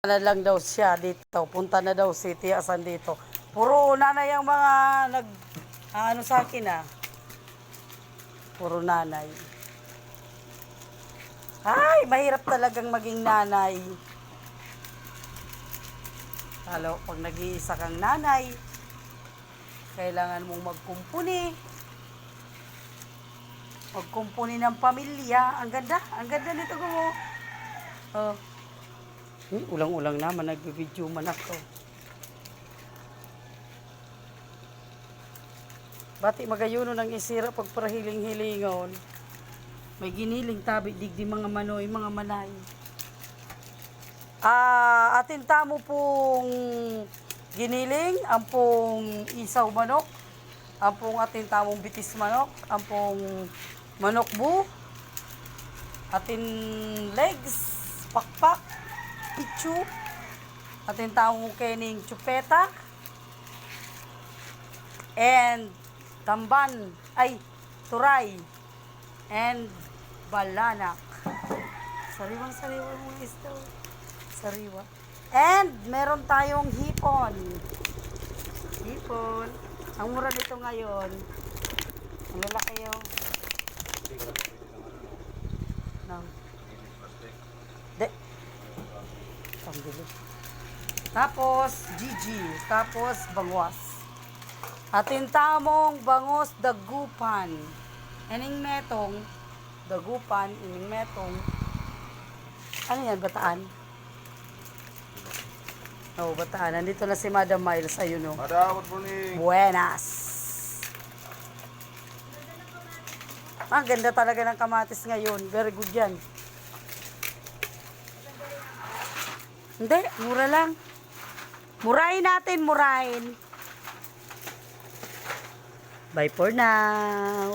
Na lang daw siya dito. Punta na daw si Tia Asan dito. Puro nanay ang mga ano sa akin ah. Puro nanay. Ay, mahirap talagang maging nanay. Lalo pag nag-iisa kang nanay, kailangan mong magkumpuni. Magkumpuni ng pamilya. Ang ganda nito ko mo. Oh. Ulang-ulang naman, nag-video man ako. Bati magayuno ng isira pag parahiling-hilingon. May giniling tabi digdi mga manoy, mga manay. Atin tamo pong giniling, ang pong isaw manok, ang pong atin tamong bitis manok, ang pong manok bu, atin legs, pakpak, pichu, atin tamong kening chupeta, and tamban, turay, and balanak. Sariwang-sariwang mga isda. Sariwa. And meron tayong hipon. Hipon. Ang mura nito ngayon. Ang lalaki yun. No. Pambili. Tapos, Gigi. Tapos, bangwas. Atin tamong bangos dagupan. Ining metong, dagupan, ining metong. Ano yan, bataan? Oh, bataan. Nandito na si Madam Miles. Ayun o. Madam, good morning. Buenas. Ang ganda talaga ng kamatis ngayon. Very good yan. Hindi, mura lang. Murahin natin, murahin. Bye for now.